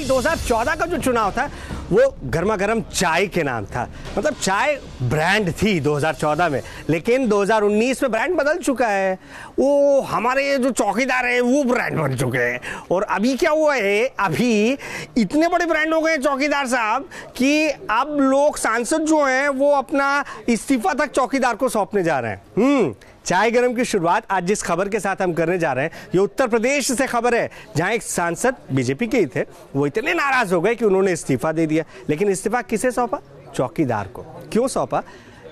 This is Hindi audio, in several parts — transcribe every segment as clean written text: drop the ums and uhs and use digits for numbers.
भाई 2014 का जो चुनाव था वो गर्मा गर्म चाय के नाम था, मतलब चाय ब्रांड थी 2014 में, लेकिन 2019 में ब्रांड बदल चुका है। वो हमारे जो चौकीदार है वो ब्रांड बन चुके हैं। और अभी क्या हुआ है, अभी इतने बड़े ब्रांड हो गए चौकीदार साहब कि अब लोग सांसद जो हैं वो अपना इस्तीफा तक चौकीदार को सौंपने जा रहे हैं। चाय गरम की शुरुआत आज जिस खबर के साथ हम करने जा रहे हैं ये उत्तर प्रदेश से खबर है, जहां एक सांसद बीजेपी के ही थे, वो इतने नाराज हो गए कि उन्होंने इस्तीफा दे दिया। लेकिन इस्तीफा किसे सौंपा? चौकीदार को। क्यों सौंपा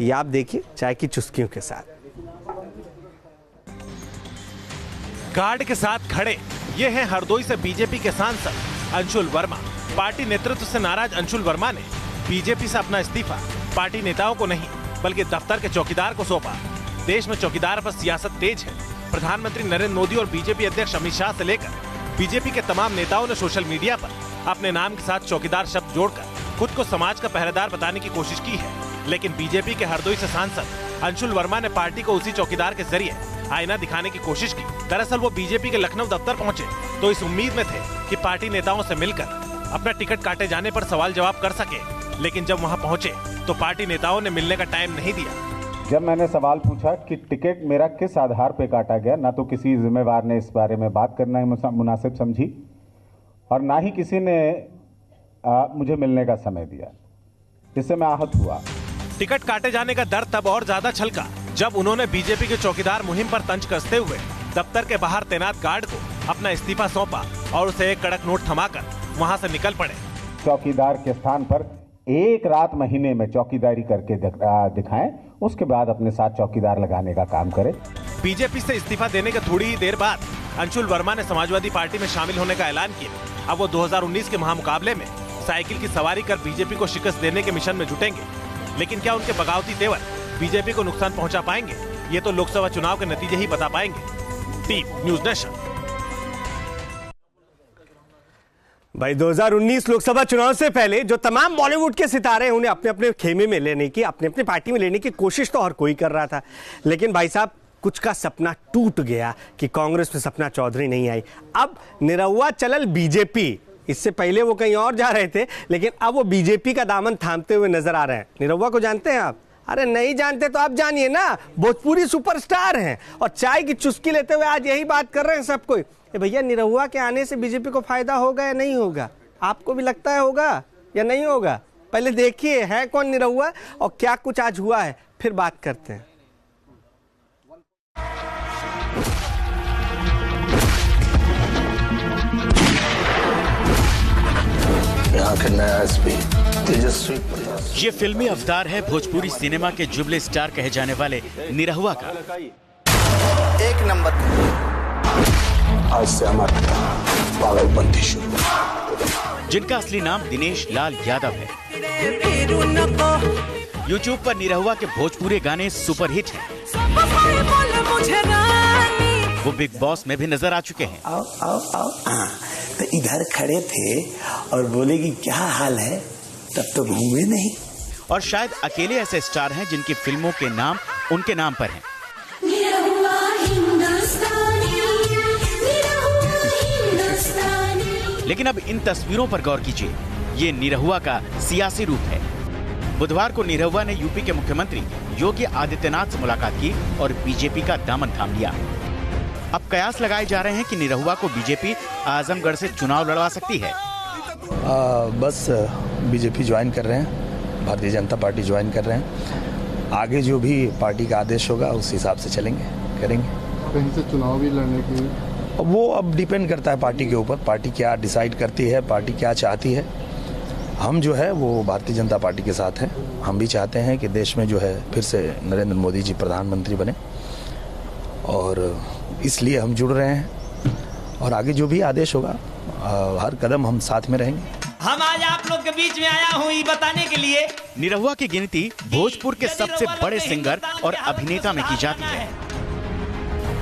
ये आप देखिए चाय की चुस्कियों के साथ। गार्ड के साथ खड़े ये हैं हरदोई से बीजेपी के सांसद अंशुल वर्मा। पार्टी नेतृत्व से नाराज अंशुल वर्मा ने बीजेपी से अपना इस्तीफा पार्टी नेताओं को नहीं बल्कि दफ्तर के चौकीदार को सौंपा। देश में चौकीदार पर सियासत तेज है। प्रधानमंत्री नरेंद्र मोदी और बीजेपी अध्यक्ष अमित शाह से लेकर बीजेपी के तमाम नेताओं ने सोशल मीडिया पर अपने नाम के साथ चौकीदार शब्द जोड़कर खुद को समाज का पहरेदार बताने की कोशिश की है। लेकिन बीजेपी के हरदोई से सांसद अंशुल वर्मा ने पार्टी को उसी चौकीदार के जरिए आईना दिखाने की कोशिश की। दरअसल वो बीजेपी के लखनऊ दफ्तर पहुंचे तो इस उम्मीद में थे कि पार्टी नेताओं से मिलकर अपना टिकट काटे जाने पर सवाल जवाब कर सके, लेकिन जब वहां पहुंचे तो पार्टी नेताओं ने मिलने का टाइम नहीं दिया। जब मैंने सवाल पूछा कि टिकट मेरा किस आधार पे काटा गया, ना तो किसी जिम्मेवार ने इस बारे में बात करना मुनासिब समझी और ना ही किसी ने मुझे मिलने का समय दिया। इससे मैं आहत हुआ। टिकट काटे जाने का डर तब और ज्यादा छलका जब उन्होंने बीजेपी के चौकीदार मुहिम पर तंज कसते हुए दफ्तर के बाहर तैनात गार्ड को अपना इस्तीफा सौंपा और उसे एक कड़क नोट थमाकर वहां से निकल पड़े। चौकीदार के स्थान पर एक रात महीने में चौकीदारी करके दिखाएं, उसके बाद अपने साथ चौकीदार लगाने का काम करें। बीजेपी से इस्तीफा देने के थोड़ी ही देर बाद अंशुल वर्मा ने समाजवादी पार्टी में शामिल होने का ऐलान किया। अब वो 2019 के महामुकाबले में साइकिल की सवारी कर बीजेपी को शिकस्त देने के मिशन में जुटेंगे। लेकिन क्या उनके बगावती तेवर बीजेपी को नुकसान पहुंचा पाएंगे? ये तो लोकसभा चुनाव के नतीजे ही बता पाएंगे। Team news nation. भाई 2019 लोकसभा चुनाव से पहले जो तमाम बॉलीवुड के सितारे हैं उन्हें अपने अपने खेमे में लेने की, अपने अपने पार्टी में लेने की कोशिश तो हर कोई कर रहा था। लेकिन भाई साहब कुछ का सपना टूट गया कि कांग्रेस में सपना चौधरी नहीं आई। अब निरहुआ चलल बीजेपी। इससे पहले वो कहीं और जा रहे थे, लेकिन अब वो बीजेपी का दामन थामते हुए नजर आ रहे हैं। निरहुआ को जानते हैं आप? अरे नहीं जानते तो आप जानिए ना, भोजपुरी सुपरस्टार हैं और चाय की चुस्की लेते हुए आज यही बात कर रहे हैं सब कोई। भैया निरहुआ के आने से बीजेपी को फायदा होगा या नहीं होगा? आपको भी लगता है होगा या नहीं होगा? पहले देखिए है कौन निरहुआ और क्या कुछ आज हुआ है, फिर बात करते हैं। यहाँ के नया एसपी तेजस्वी। ये फिल्मी अवतार है भोजपुरी सिनेमा के जुबले स्टार कहे जाने वाले निरहुआ का। एक नंबर। आज से हमारा पागलपंथी शुरू। जिनका असली नाम दिनेश लाल यादव है। YouTube पर निरहुआ के भोजपुरी गाने सुपरहिट हैं। वो बिग बॉस में भी नजर आ चुके हैं। आओ आओ आओ। तो इधर खड़े थे और बोले कि क्या हाल है, तब तो घूमे नहीं। और शायद अकेले ऐसे स्टार हैं जिनकी फिल्मों के नाम उनके नाम पर हैं। लेकिन अब इन तस्वीरों पर गौर कीजिए, ये निरहुआ का सियासी रूप है। बुधवार को निरहुआ ने यूपी के मुख्यमंत्री योगी आदित्यनाथ से मुलाकात की और बीजेपी का दामन थाम लिया। अब कयास लगाए जा रहे हैं कि निरहुआ को बीजेपी आजमगढ़ से चुनाव लड़वा सकती है। बस बीजेपी ज्वाइन कर रहे हैं, भारतीय जनता पार्टी ज्वाइन कर रहे हैं। आगे जो भी पार्टी का आदेश होगा उस हिसाब से चलेंगे, करेंगे। कहीं से चुनाव भी लड़ने की वो अब डिपेंड करता है पार्टी के ऊपर, पार्टी क्या डिसाइड करती है, पार्टी क्या चाहती है। हम जो है वो भारतीय जनता पार्टी के साथ हैं। हम भी चाहते हैं कि देश में जो है फिर से नरेंद्र मोदी जी प्रधानमंत्री बने और इसलिए हम जुड़ रहे हैं और आगे जो भी आदेश होगा हर कदम हम साथ में रहेंगे। हम आज आप लोग के बीच में आया हूँ ये बताने के लिए निरहुआ की गिनती भोजपुर के सबसे बड़े सिंगर और अभिनेता में की जाती है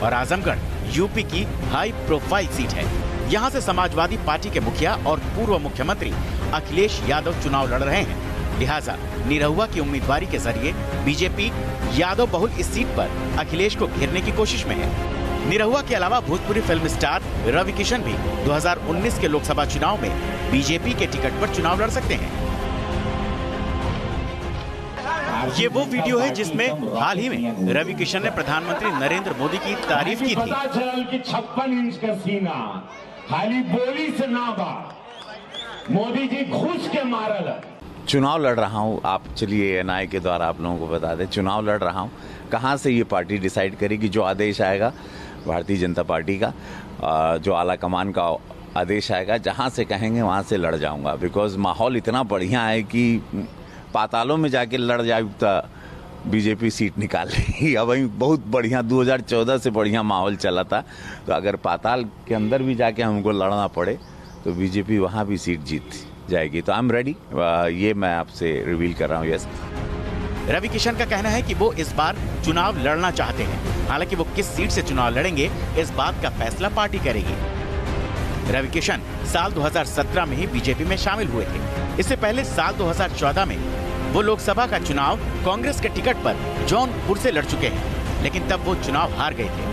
और आजमगढ़ यूपी की हाई प्रोफाइल सीट है। यहाँ से समाजवादी पार्टी के मुखिया और पूर्व मुख्यमंत्री अखिलेश यादव चुनाव लड़ रहे हैं। लिहाजा निरहुआ की उम्मीदवारी के जरिए बीजेपी यादव बहुल इस सीट पर अखिलेश को घेरने की कोशिश में है। निरहुआ के अलावा भोजपुरी फिल्म स्टार रवि किशन भी 2019 के लोकसभा चुनाव में बीजेपी के टिकट पर चुनाव लड़ सकते हैं। ये वो वीडियो है जिसमें हाल ही में रवि किशन ने प्रधानमंत्री नरेंद्र मोदी की तारीफ की थी। 56 इंच का सीना खाली बोली से ना बा, मोदी जी घुस के मारल। चुनाव लड़ रहा हूँ, आप चलिए एनआई के द्वारा आप लोगों को बता दें, चुनाव लड़ रहा हूँ। कहाँ से ये पार्टी डिसाइड करेगी? जो आदेश आएगा भारतीय जनता पार्टी का, जो आला कमान का आदेश आएगा, जहाँ से कहेंगे वहाँ से लड़ जाऊँगा। बिकॉज माहौल इतना बढ़िया है कि पातालों में जाके लड़ जाए तो बीजेपी सीट निकाल लेगी। अब वही बहुत बढ़िया 2014 से बढ़िया माहौल चला था, तो अगर पाताल के अंदर भी जाके हमको लड़ना पड़े तो बीजेपी वहाँ भी सीट जीत जाएगी। तो आई एम रेडी, ये मैं आपसे रिवील कर रहा हूँ। यस, रवि किशन का कहना है कि वो इस बार चुनाव लड़ना चाहते हैं। हालांकि वो किस सीट से चुनाव लड़ेंगे इस बात का फैसला पार्टी करेगी। रवि किशन साल 2017 में ही बीजेपी में शामिल हुए थे। इससे पहले साल 2014 में वो लोकसभा का चुनाव कांग्रेस के टिकट पर जौनपुर से लड़ चुके हैं, लेकिन तब वो चुनाव हार गए थे।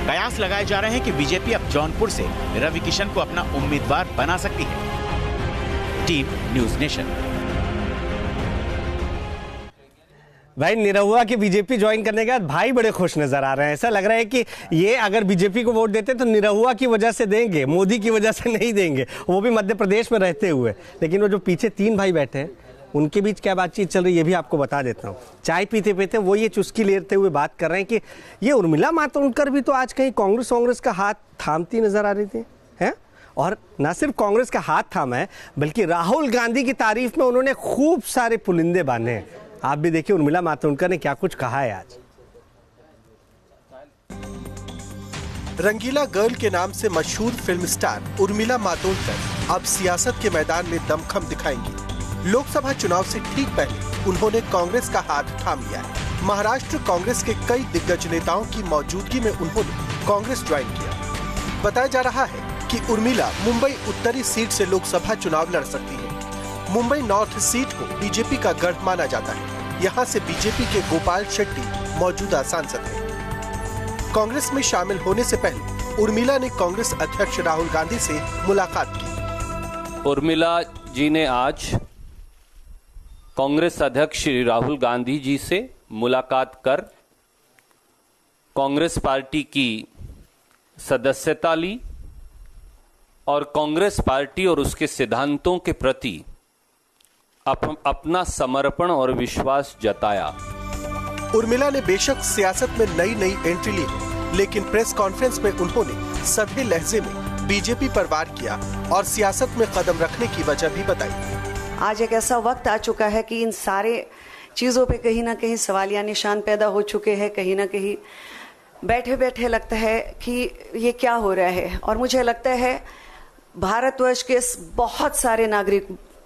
कयास लगाए जा रहे हैं कि बीजेपी अब जौनपुर से रवि किशन को अपना उम्मीदवार बना सकती है। Team news nation. भाई निरहुआ के बीजेपी ज्वाइन करने के बाद भाई बड़े खुश नजर आ रहे हैं। ऐसा लग रहा है कि ये अगर बीजेपी को वोट देते तो निरहुआ की वजह से देंगे, मोदी की वजह से नहीं देंगे, वो भी मध्य प्रदेश में रहते हुए। लेकिन वो जो पीछे तीन भाई बैठे हैं उनके बीच क्या बातचीत चल रही है ये भी आपको बता देता हूँ। चाय पीते पीते वो ये चुस्की लेते हुए बात कर रहे हैं कि ये उर्मिला मातोंडकर भी तो आज कहीं कांग्रेस का हाथ थामती नजर आ रही थी, है? और न सिर्फ कांग्रेस का हाथ थामा है बल्कि राहुल गांधी की तारीफ में उन्होंने खूब सारे पुलिंदे बांधे हैं। आप भी देखिए उर्मिला मातोंडकर ने क्या कुछ कहा है आज। रंगीला गर्ल के नाम से मशहूर फिल्म स्टार उर्मिला मातोंडकर अब सियासत के मैदान में दमखम दिखाएंगी। लोकसभा चुनाव से ठीक पहले उन्होंने कांग्रेस का हाथ थाम लिया है। महाराष्ट्र कांग्रेस के कई दिग्गज नेताओं की मौजूदगी में उन्होंने कांग्रेस ज्वाइन किया। बताया जा रहा है कि उर्मिला मुंबई उत्तरी सीट से लोकसभा चुनाव लड़ सकती है। मुंबई नॉर्थ सीट को बीजेपी का गढ़ माना जाता है। यहाँ से बीजेपी के गोपाल शेट्टी मौजूदा सांसद हैं। कांग्रेस में शामिल होने से पहले उर्मिला ने कांग्रेस अध्यक्ष राहुल गांधी से मुलाकात की। उर्मिला जी ने आज कांग्रेस अध्यक्ष श्री राहुल गांधी जी से मुलाकात कर कांग्रेस पार्टी की सदस्यता ली और कांग्रेस पार्टी और उसके सिद्धांतों के प्रति अपना समर्पण और विश्वास जताया। उर्मिला ने बेशक सियासत में नई एंट्री ली, लेकिन प्रेस कॉन्फ्रेंस में उन्होंने सधे लहजे में बीजेपी पर वार किया और सियासत में कदम रखने की वजह भी बताई। आज एक ऐसा वक्त आ चुका है कि इन सारे चीजों पे कहीं ना कहीं सवालिया निशान पैदा हो चुके हैं। कहीं ना कहीं बैठे बैठे लगता है कि ये क्या हो रहा है। और मुझे लगता है भारतवर्ष के बहुत सारे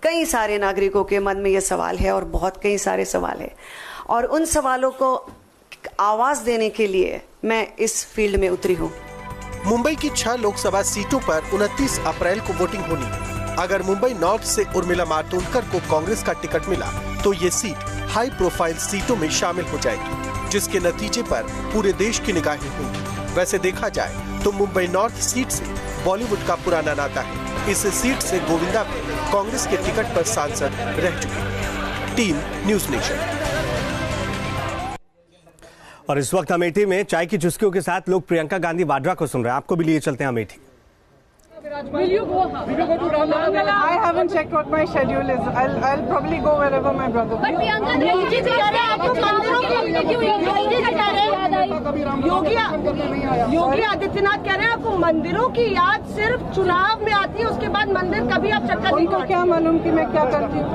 कई सारे नागरिकों के मन में ये सवाल है और कई सारे सवाल है। और उन सवालों को आवाज देने के लिए मैं इस फील्ड में उतरी हूँ। मुंबई की 6 लोकसभा सीटों पर 29 अप्रैल को वोटिंग होनी है। अगर मुंबई नॉर्थ से उर्मिला मातोंडकर को कांग्रेस का टिकट मिला तो ये सीट हाई प्रोफाइल सीटों में शामिल हो जाएगी, जिसके नतीजे पर पूरे देश की निगाहें होंगी। वैसे देखा जाए तो मुंबई नॉर्थ सीट से बॉलीवुड का पुराना नाता है। इस सीट से गोविंदा भी कांग्रेस के टिकट पर सांसद रह चुके हैं। Team news nation. और इस वक्त अमेठी में चाय की चुस्कियों के साथ लोग प्रियंका गांधी वाड्रा को सुन रहे हैं। आपको भी लिए चलते हैं Amethi. Will you go? Will you go to Ramlala? I haven't checked what my schedule is. I'll probably go wherever my brother. But Priyanka जी कह रहे हैं आपको मंदिरों की योगी आदित्यनाथ कह रहे हैं आपको मंदिरों की याद सिर्फ चुनाव में आती है, उसके बाद मंदिर कभी आप चक्कर नहीं। उनको क्या मालूम कि मैं क्या करती हूँ?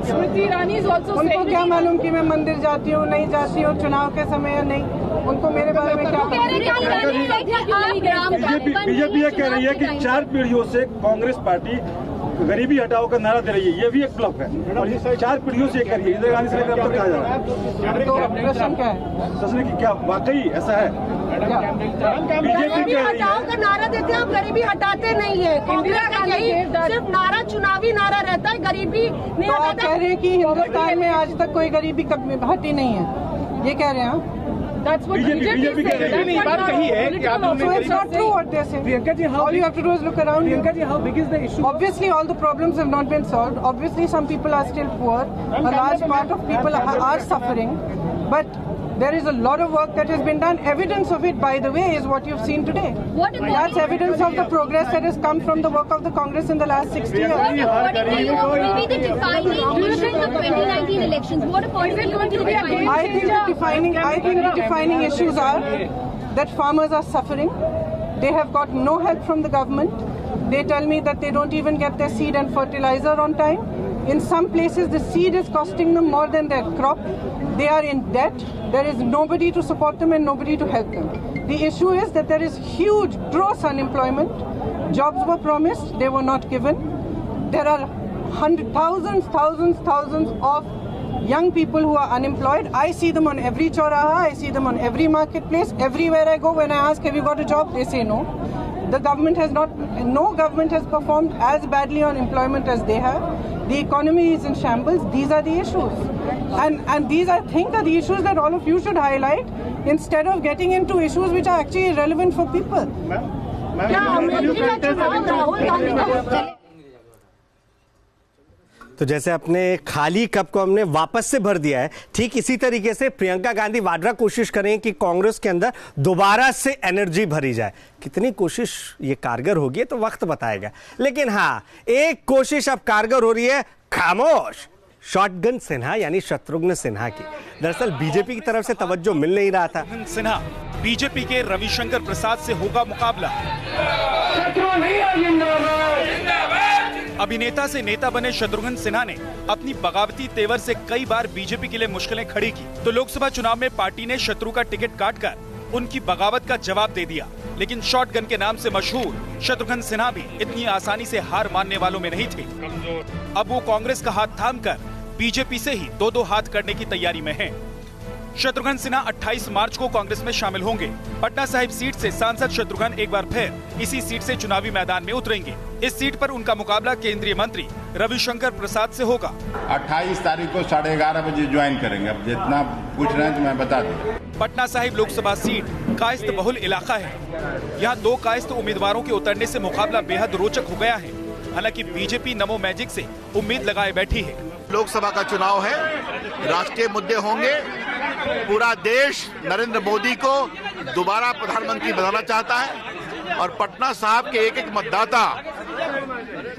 स्मृति ईरानी उनको क्या मालूम कि मैं मंदिर जाती हूँ नहीं जाती हूँ चुनाव के समय या नहीं? उनको मेरे बारे में क्या बीजेपी ये कह रही है कि 4 पीढ़ियों से कांग्रेस पार्टी गरीबी हटाओ का नारा दे रही है। ये भी एक ब्लॉक है और ये 4 पीढ़ियों से कर रही है। इंदिरा गांधी से लेकर अब तक कहा जा रहा है। तो प्रश्न क्या है? प्रश्न की क्या वाकई ऐसा है? बीजेपी हटाओ का नारा देते हैं, आप गरीबी हटाते नहीं है। इंदिरा गांधी सिर्फ नारा चुनावी नारा रहता है, गरीबी नहीं। तो आप कह रहे हैं कि हिंदुस्तान में आज तक कोई गरीबी हटी नहीं है, ये कह रहे हैं? That's what BJP is saying. नहीं बात कही है कि आप So it's not true what they're saying. Priyanka ji, All you have to do is look around. Priyanka ji, how big is the issue? Obviously, all the problems have not been solved. Obviously, some people are still poor. A large part of people are suffering. But there is a lot of work that has been done. Evidence of it, by the way, is what you've seen today. That's evidence of the progress that has come from the work of the Congress in the last 60 years. What will be the defining issue of 2019 elections? What according to you will be the defining? I think the defining issues are that farmers are suffering. They have got no help from the government. They tell me that they don't even get their seed and fertilizer on time. In some places, the seed is costing them more than their crop. They are in debt. There is nobody to support them and nobody to help them. The issue is that there is huge, gross unemployment. Jobs were promised, they were not given. There are thousands of young people who are unemployed. I see them on every choraha, I see them on every marketplace. Everywhere I go, when I ask, have you got a job? They say no. The government has no government has performed as badly on employment as they have. The economy is in shambles. These are the issues. And these, I think, are the issues that all of you should highlight instead of getting into issues which are actually relevant for people. तो जैसे अपने खाली कप को हमने वापस से भर दिया है, ठीक इसी तरीके से प्रियंका गांधी वाड्रा कोशिश करें कि कांग्रेस के अंदर दोबारा से एनर्जी भरी जाए। कितनी कोशिश ये कारगर होगी तो वक्त बताएगा, लेकिन हाँ, एक कोशिश अब कारगर हो रही है, खामोश। शॉटगन सिन्हा यानी शत्रुघ्न सिन्हा की। दरअसल बीजेपी की तरफ से तवज्जो मिल नहीं रहा था। सिन्हा, बीजेपी के रविशंकर प्रसाद से होगा मुकाबला। अभिनेता से नेता बने शत्रुघ्न सिन्हा ने अपनी बगावती तेवर से कई बार बीजेपी के लिए मुश्किलें खड़ी की, तो लोकसभा चुनाव में पार्टी ने शत्रु का टिकट काटकर उनकी बगावत का जवाब दे दिया। लेकिन शॉटगन के नाम से मशहूर शत्रुघ्न सिन्हा भी इतनी आसानी से हार मानने वालों में नहीं थे। अब वो कांग्रेस का हाथ थामकर बीजेपी से ही दो हाथ करने की तैयारी में हैं। शत्रुघ्न सिन्हा 28 मार्च को कांग्रेस में शामिल होंगे। पटना साहिब सीट से सांसद शत्रुघ्न एक बार फिर इसी सीट से चुनावी मैदान में उतरेंगे। इस सीट पर उनका मुकाबला केंद्रीय मंत्री रविशंकर प्रसाद से होगा। 28 तारीख को 11:30 बजे ज्वाइन करेंगे। अब जितना पूछ रहे हैं तो मैं बता दूं। पटना साहिब लोकसभा सीट कायस्थ बहुल इलाका है। यहाँ 2 कायस्थ उम्मीदवारों के उतरने से मुकाबला बेहद रोचक हो गया है। हालांकि बीजेपी नमो मैजिक से उम्मीद लगाए बैठी है। लोकसभा का चुनाव है, राष्ट्रीय मुद्दे होंगे। पूरा देश नरेंद्र मोदी को दोबारा प्रधानमंत्री बनाना चाहता है और पटना साहब के एक एक मतदाता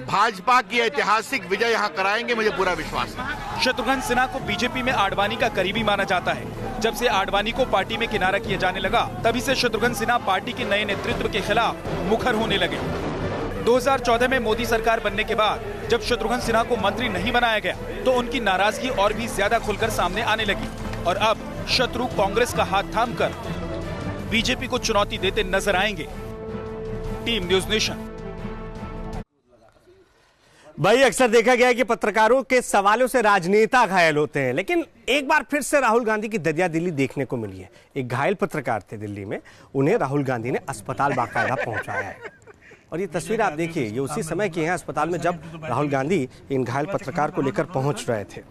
भाजपा की ऐतिहासिक विजय यहाँ कराएंगे, मुझे पूरा विश्वास है। शत्रुघ्न सिन्हा को बीजेपी में आडवाणी का करीबी माना जाता है। जब से आडवाणी को पार्टी में किनारा किया जाने लगा, तभी से शत्रुघ्न सिन्हा पार्टी के नए नेतृत्व के खिलाफ मुखर होने लगे। 2014 में मोदी सरकार बनने के बाद जब शत्रुघ्न सिन्हा को मंत्री नहीं बनाया गया, तो उनकी नाराजगी और भी ज्यादा खुलकर सामने आने लगी और अब शत्रु कांग्रेस का हाथ थामकर बीजेपी को चुनौती देते नजर आएंगे। Team news nation. भाई, अक्सर देखा गया है कि पत्रकारों के सवालों से राजनेता घायल होते हैं, लेकिन एक बार फिर से राहुल गांधी की दरिया दिली देखने को मिली है। एक घायल पत्रकार थे दिल्ली में, उन्हें राहुल गांधी ने अस्पताल बाकायदा पहुंचाया है। और ये तस्वीर आप देखिए, ये उसी समय की है अस्पताल में जब राहुल गांधी इन घायल पत्रकार को लेकर पहुंच रहे थे।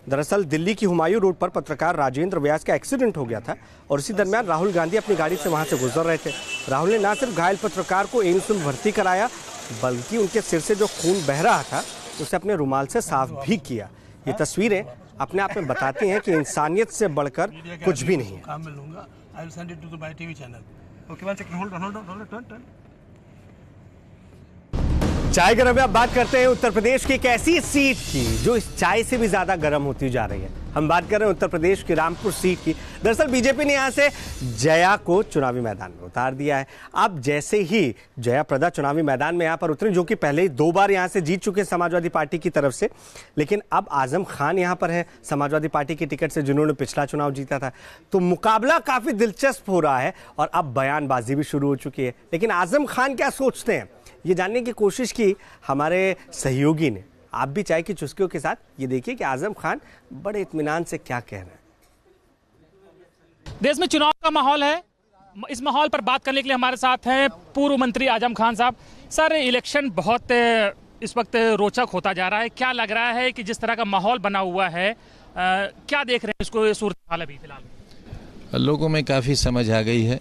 दरअसल दिल्ली की हुमायूं रोड पर पत्रकार राजेंद्र व्यास का एक्सीडेंट हो गया था और इसी दरमियान राहुल गांधी अपनी गाड़ी से वहां से गुजर रहे थे। राहुल ने न सिर्फ घायल पत्रकार को एम्स में भर्ती कराया, बल्कि उनके सिर से जो खून बह रहा था उसे अपने रुमाल से साफ भी किया। ये तस्वीरें अपने आप में बताती हैं कि इंसानियत से बढ़कर कुछ भी नहीं है। चाय गरम में अब बात करते हैं उत्तर प्रदेश की एक ऐसी सीट की जो इस चाय से भी ज्यादा गर्म होती जा रही है। हम बात कर रहे हैं उत्तर प्रदेश की रामपुर सीट की। दरअसल बीजेपी ने यहां से जया को चुनावी मैदान में उतार दिया है। अब जैसे ही जया प्रदा चुनावी मैदान में यहां पर उतरे, जो कि पहले ही 2 बार यहां से जीत चुके हैं समाजवादी पार्टी की तरफ से, लेकिन अब आजम खान यहां पर है समाजवादी पार्टी की टिकट से, जिन्होंने पिछला चुनाव जीता था। तो मुकाबला काफी दिलचस्प हो रहा है और अब बयानबाजी भी शुरू हो चुकी है। लेकिन आजम खान क्या सोचते हैं, ये जानने की कोशिश की हमारे सहयोगी ने। आप भी चाय की चुस्कियों के साथ ये देखिए कि आजम खान बड़े इत्मीनान से क्या कह रहे हैं। देश में चुनाव का माहौल है। इस माहौल पर बात करने के लिए हमारे साथ हैं पूर्व मंत्री आजम खान साहब। सर, इलेक्शन बहुत इस वक्त रोचक होता जा रहा है। क्या लग रहा है कि जिस तरह का माहौल बना हुआ है, क्या देख रहे हैं इसको, ये सूरत हाल अभी फिलहाल? लोगों में काफ़ी समझ आ गई है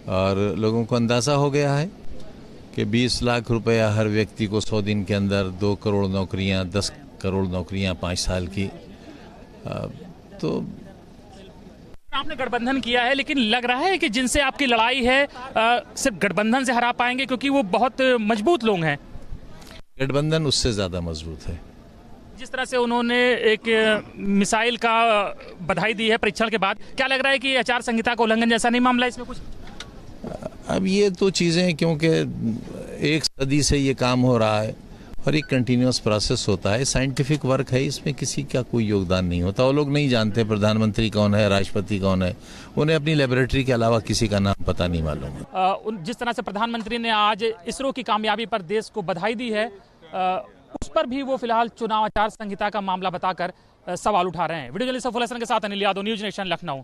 और लोगों को अंदाज़ा हो गया है कि 20 लाख रुपया हर व्यक्ति को 100 दिन के अंदर 2 करोड़ नौकरियां, 10 करोड़ नौकरियां 5 साल की। तो आपने गठबंधन किया है, लेकिन लग रहा है कि जिनसे आपकी लड़ाई है सिर्फ गठबंधन से हरा पाएंगे, क्योंकि वो बहुत मजबूत लोग हैं। गठबंधन उससे ज़्यादा मजबूत है। जिस तरह से उन्होंने एक मिसाइल का बधाई दी है परीक्षण के बाद, क्या लग रहा है कि आचार संहिता का उल्लंघन जैसा नहीं मामला इसमें कुछ? अब ये तो चीज़ें, क्योंकि 1 सदी से ये काम हो रहा है और एक कंटिन्यूस प्रोसेस होता है, साइंटिफिक वर्क है, इसमें किसी का कोई योगदान नहीं होता। वो लोग नहीं जानते प्रधानमंत्री कौन है, राष्ट्रपति कौन है, उन्हें अपनी लेबोरेटरी के अलावा किसी का नाम पता नहीं मालूम। जिस तरह से प्रधानमंत्री ने आज इसरो की कामयाबी पर देश को बधाई दी है, उस पर भी वो फिलहाल चुनाव आचार संहिता का मामला बताकर सवाल उठा रहे हैं। वीडियो जर्नलिस्ट फुल हसन के साथ अनिल यादव, न्यूज नेशन, लखनऊ।